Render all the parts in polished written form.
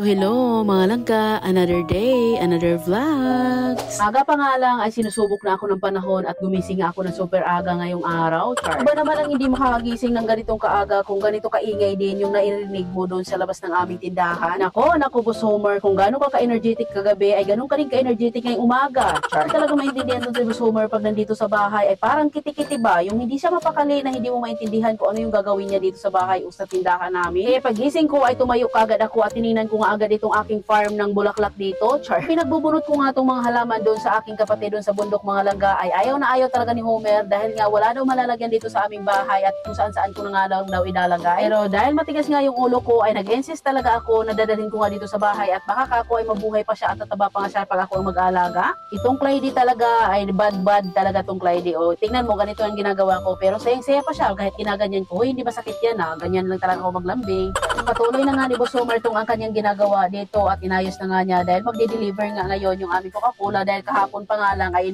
So hello mga langka, another day, another vlogs. Aga pa nga lang ay sinusubok na ako ng panahon at gumising ako ng super aga ngayong araw. Iba naman ang hindi makagising ng ganitong kaaga kung ganito kaingay din yung nairinig mo doon sa labas ng aming tindahan. Nako Boss Homer, kung gaano ka ka-energetic kagabi ay ganun ka rin ka-energetic ngayong umaga. Char. Talaga maintindihan doon si Boss Homer pag nandito sa bahay ay parang kiti-kiti ba, yung hindi siya mapakali na hindi mo maintindihan kung ano yung gagawin niya dito sa bahay o sa tindahan namin. Kaya pagising ko ay tumayo kagad ako at tininan ko nga agad itong aking farm ng bulaklak dito. Char. Pinagbubunot ko nga itong mga halaman doon sa aking kapatid doon sa bundok mga langga ay ayaw na ayaw talaga ni Homer dahil nga wala daw malalagyan dito sa aming bahay at kung saan ko na nga daw ilalagay. Pero dahil matigas nga yung ulo ko ay nag-insist talaga ako na dadalhin ko nga dito sa bahay at baka ako ay mabuhay pa siya at tataba pa nga siya pag ako ang mag-aalaga. Itong Clyde talaga ay bad talaga itong Clyde. O tingnan mo, ganito ang ginagawa ko pero sayang-saya pa siya kahit ginaganyan ko. Hoy, hindi ba sakit yan ha? Ganyan lang talaga ako maglambing. Patuloy na nga ni Boss Homer itong ang kanyang ginagawa dito at inayos na nga niya dahil magde-deliver nga ngayon yung aming Coca-Cola dahil kahapon pa nga lang ay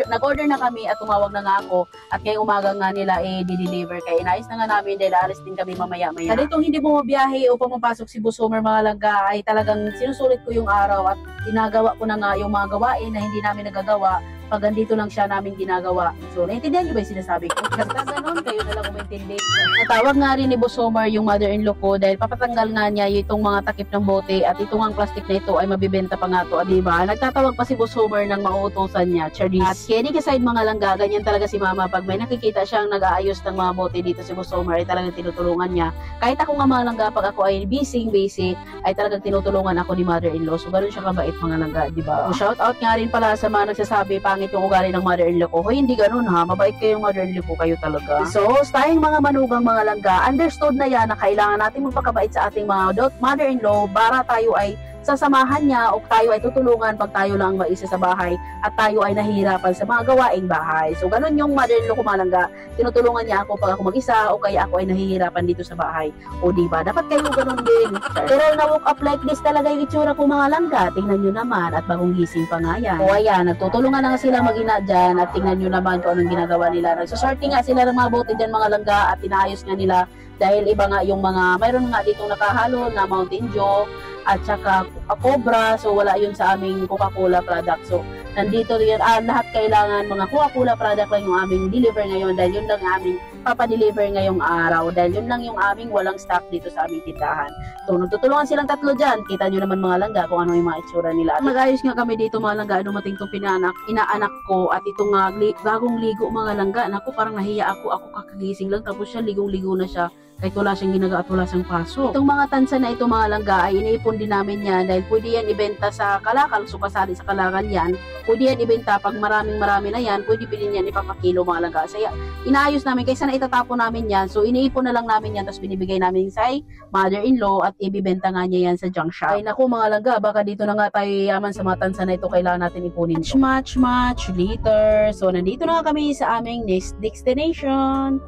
nag-order na kami at tumawag na nga ako at ngayong umaga nga nila di-deliver kaya inayos na nga namin dahil alis din kami mamaya-maya. At itong hindi bumabiyahe o pumapasok si Boss Homer mga langga ay talagang sinusulit ko yung araw at ginagawa ko na nga yung mga gawain na hindi namin nagagawa pag andito lang siya namin ginagawa. So, naintindihan niyo ba yung sinasabi ko? Basta ganun, kayo na lang umaintindi. Natawag nga rin ni Boss Homer yung mother-in-law ko dahil papatanggal nga niya itong mga takip ng bote at itong ang plastic na ito ay mabibenta pa nga to, diba? Nagtatawag pa si Boss Homer ng mauutosan niya, Charis. At kidding aside mga langga, ganyan talaga si Mama. Pag may nakikita siyang nag-aayos ng mga bote dito si Boss Homer ay talagang tinutulungan niya. Kahit ako nga mga langga, pag ako ay busy, ay talagang tinutulungan ako ni mother-in-law. So, ganun siya kabait mga langga, diba? So, shout out nga rin pala sa mga nagsasabi, pangit yung ugali ng mother-in-law ko. Hoy, hindi ganun ha. Mabait kayong mother-in-law ko, kayo talaga. So, tayong mga manugang mga langga, understood na yan na kailangan natin magpakabait sa ating mga mother-in-law para tayo ay sasamahan niya o tayo ay tutulungan pag tayo lang mag-isa sa bahay at tayo ay nahihirapan sa mga gawaing bahay. So, ganun yung mother-in-law ko mga langga. Tinutulungan niya ako pag ako mag-isa o kaya ako ay nahihirapan dito sa bahay. O diba? Dapat kayo ganun din. Pero na-woke up like this talaga yung itsura ko mga langga. Tingnan nyo naman at bagong gising pa nga yan. O ayan, nagtutulungan na nga sila mag-ina dyan at tingnan nyo naman kung anong ginagawa nila. Nagsasorting nga sila ng mga bote dyan mga langga at inaayos nga nila dahil iba nga yung mga, mayroon nga ditong nakahalo na Mountain Dew at saka Cobra, so wala yun sa aming Coca-Cola product. So nandito yun, lahat kailangan mga Coca-Cola product lang yung aming deliver ngayon dahil yun lang yung aming papadeliver ngayong araw dahil yun lang yung aming walang stock dito sa aming tindahan. So nagtutulungan silang tatlo dyan, kita nyo naman mga langga kung ano yung mga itsura nila. At nag-ayos nga kami dito mga langga, dumating itong inaanak ko at itong bagong ligo mga langga. Naku, parang nahiya ako kakagising lang tapos siya ligong-ligo na siya kahit wala siyang ginagawa at wala siyang pasok. Itong mga tansa na ito mga langga ay iniipon din namin yan dahil pwede yan ibenta sa kalakal, so kasali sa kalakal yan. Pwede yan ibenta pag marami na yan, pwede bilhin yan ipapakilo mga langga. So inaayos namin kaysa na itatapon namin yan, so iniipon na lang namin yan tapos binibigay namin sa mother-in-law at ibibenta nga niya yan sa junk shop. Ay naku mga langga, baka dito na nga tayo yaman sa mga tansa na ito, kailangan natin ipunin ito. Much later. So nandito na kami sa aming next destination.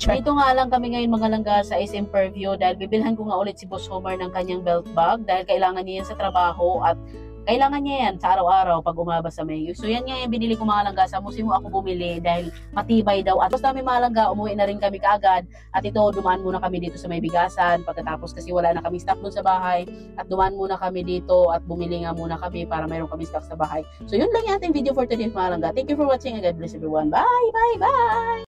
Dito nga lang kami ngayon mga langga sa SM Fairview dahil bibilhan ko nga ulit si Boss Homer ng kanyang belt bag dahil kailangan niya yan sa trabaho at kailangan niya yan sa araw-araw pag umabas sa Mayo. So yan nga yung binili ko mga langga, sa musimo ako bumili dahil matibay daw. At tapos namin mga langga, umuwi na rin kami kaagad at ito dumaan muna kami dito sa may bigasan pagkatapos kasi wala na kami stock doon sa bahay at dumaan muna kami dito at bumili nga muna kami para mayroon kami stock sa bahay. So yun lang yung ating video for today mga langga. Thank you for watching and God bless everyone. Bye!